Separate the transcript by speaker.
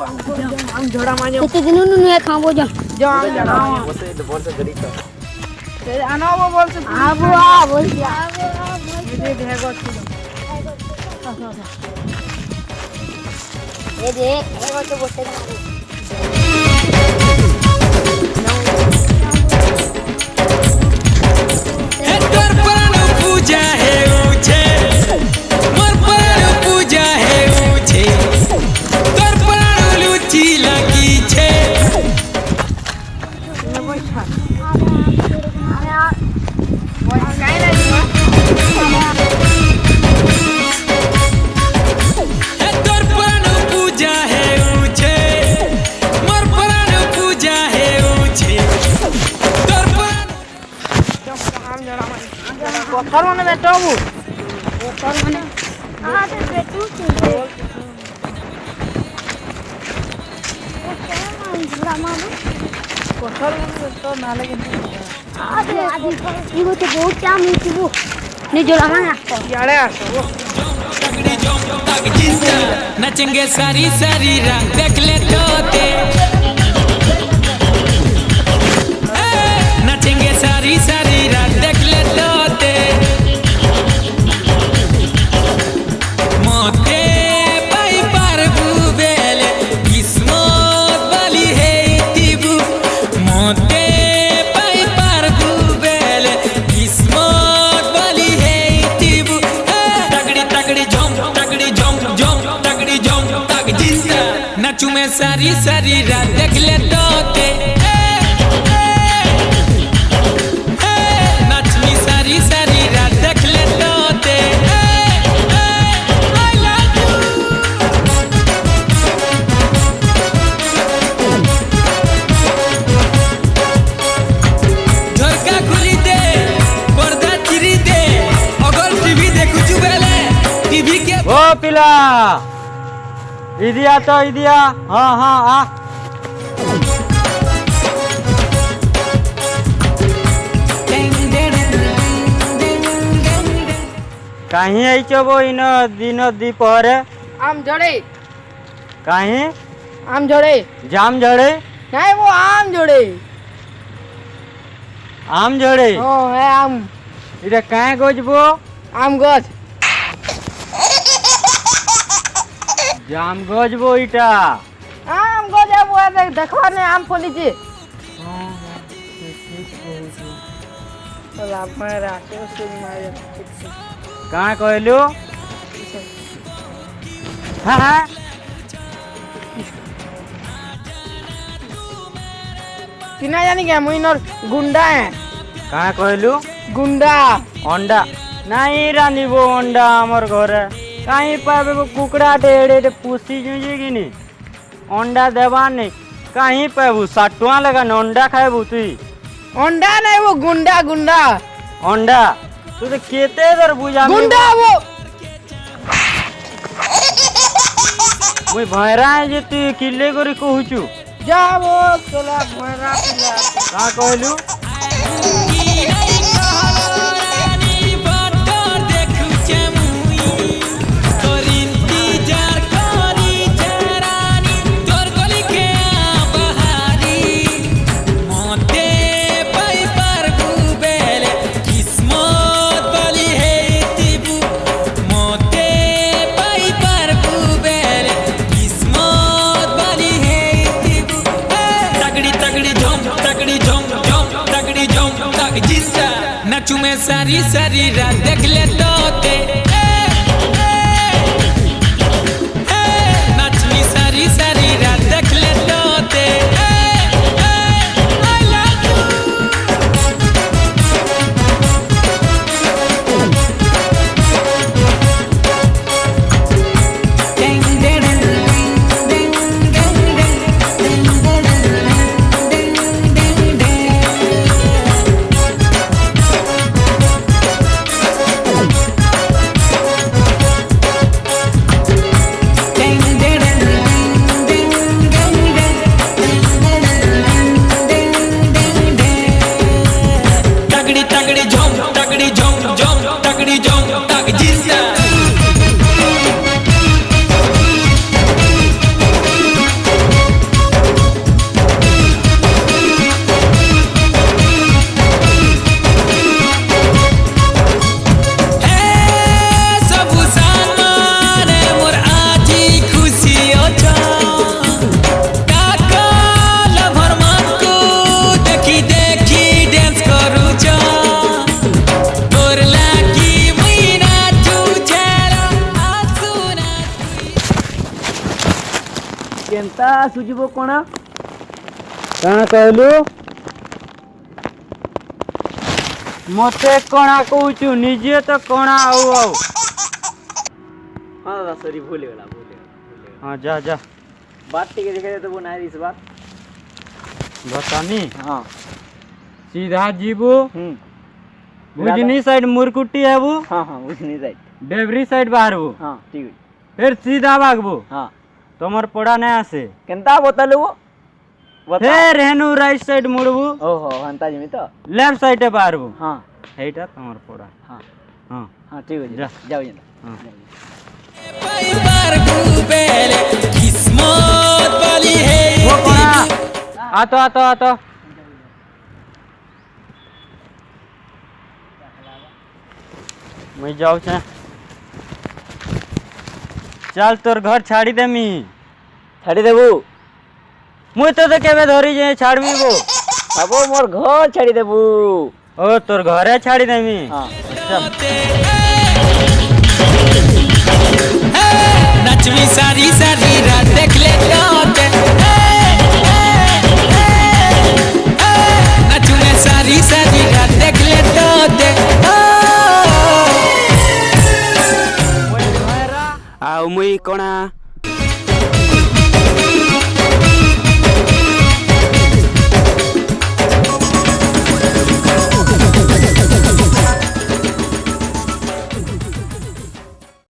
Speaker 1: हम झोड़ा माने
Speaker 2: कितने दिनों ने खाओ जो
Speaker 1: जो हम
Speaker 3: वो तो बोल से गरीब था
Speaker 1: तेरे आना वो बोल से
Speaker 2: आबो बोल
Speaker 1: ये देखो
Speaker 2: ये देख एगो तो बोलते
Speaker 4: पूजा है ऊंचे मोर पर पूजा है ऊंचे तोर पर लुची लगी छे तोर पर पूजा है ऊंचे मोर पर पूजा है ऊंचे तोर पर
Speaker 1: हम झोड़ा माने पत्थर माने बेटो पत्थर माने
Speaker 2: हां तो बेटू
Speaker 1: पत्थर माने तो ना लगे
Speaker 2: इगो तो बहुत काम है ने जोड़ा माना
Speaker 1: याड़े आसो
Speaker 4: तगड़ी जो तग जिंदा नचेंगे सारी सारी रात देख ले तोते नचेंगे सारी सारी रात देख ले तोते मोते पाई पर बुबेले किस्मत वाली है तिबू मोते पाई पर बुबेले किस्मत वाली है तिबू तगड़ी तगड़ी झोंक तगड़ी झोंक झोंक तगड़ी झोंक तग जिंदा नचू में सारी सारी रात देख ले तोते नचनी सारी सारी रात देख ले तोते I love you झरका खुली दे पर्दा चिरी दे अगर टीवी देखु छु बेले टीवी के
Speaker 5: ओ पिला इदिया तो इदिया हाँ हाँ आ कहीं आइचबो इन दिन दीपहर
Speaker 1: आम झोड़े
Speaker 5: कहीं
Speaker 1: आम झोड़े
Speaker 5: जाम झड़े
Speaker 1: नहीं वो आम झोड़े
Speaker 5: आम झड़े
Speaker 1: ओ है आम
Speaker 5: इधर कहीं गोजबो
Speaker 1: आम गछ
Speaker 5: जाम गोजबो इटा
Speaker 1: आम गछ है वो देखवा ने आम फली जी चला मेरा के सुन मारे
Speaker 5: कहाँ कहलू हाँ हाँ
Speaker 1: किना जानी क्या मुइनर गुंडा है
Speaker 5: कहाँ कहलू
Speaker 1: गुंडा
Speaker 5: अंडा नहीं रानी वो अंडा हमर घर कहीं पाबे वो कुकड़ा डेढ़े पुसी जुझी कि नहीं अंडा देवा नहीं कहीं पाबू 60 टुआ लगा न अंडा खाएबू तू
Speaker 1: अंडा नहीं वो गुंडा गुंडा
Speaker 5: अंडा तू तो केते दर बुझा
Speaker 1: गुंडा वो
Speaker 5: मुई भैरा है जे तू किल्ले करी कहूचू
Speaker 1: जा वो चला मेरा पिला
Speaker 5: कहाँ कहलू नचू में सारी सारी रात देख ले तोते नचनी सारी सारी रात देख ले तोते I love you
Speaker 3: କେନ୍ତା ସୁଯିବ କଣା
Speaker 5: କାଣା କହିଲୁ ମତେ କଣା କହୁଛୁ ନିଜେ ତ କଣା ଆଉ
Speaker 3: ହଁ ଦାଦା ସରି ଭୁଲ ହେଇଗଲା
Speaker 5: ହଁ ଯା ଯା
Speaker 3: ବାଟ ଟିକେ ଦେଖେଇ ଦେବୁ ନାଇଁ ଦିସ୍ ବାଟ
Speaker 5: बतानी
Speaker 3: ହଁ
Speaker 5: सीधा जीबू
Speaker 3: ହୁଁ
Speaker 5: भुजनी साइड मुरकुटी हेबू
Speaker 3: ହଁ ହଁ ବୁଝନି ରାଇଟ୍
Speaker 5: डेवरी साइड बाहरबू
Speaker 3: ହଁ ଠିକ୍ ଅଛି
Speaker 5: फिर सीधा भागबू
Speaker 3: ହଁ
Speaker 5: तमर पड़ा नहीं आसे
Speaker 3: କେନ୍ତା ବତାଲୁ ବତା
Speaker 5: फिर हेनु राइट साइड मुड़बू
Speaker 3: ଓହୋ ହେନ୍ତା ଯିମି ତ
Speaker 5: लेफ्ट साइड बाहरबू
Speaker 3: ହଁ
Speaker 5: এইটা तमर पड़ा
Speaker 3: ହଁ
Speaker 5: हाँ
Speaker 3: ହଁ ଠିକ୍ ଅଛି
Speaker 5: ଯା।
Speaker 3: ଯାଉ ଯେନ୍ତା
Speaker 5: ହଁ।
Speaker 4: পাই পারবু বেলে কিসমত বলি হে
Speaker 5: वो कोना आतो आतो आतो मैं जाऊ छे चल तोर घर छाड़ी देमी
Speaker 3: ଛାଡ଼ି ଦେବୁ
Speaker 5: मुई तो केबे धरी जे छाड़मी गो
Speaker 3: ବାବୁ ମୋର ଘର ଛାଡ଼ି ଦେବୁ
Speaker 5: ओ तोर घरे छाड़ी देमी
Speaker 3: ହଁ
Speaker 4: नचवी सारी सारी रात देख ले लौटे नचवे सारी सारी रात देख ले लौटे
Speaker 3: ଆଉ ମୁଇଁ କଣା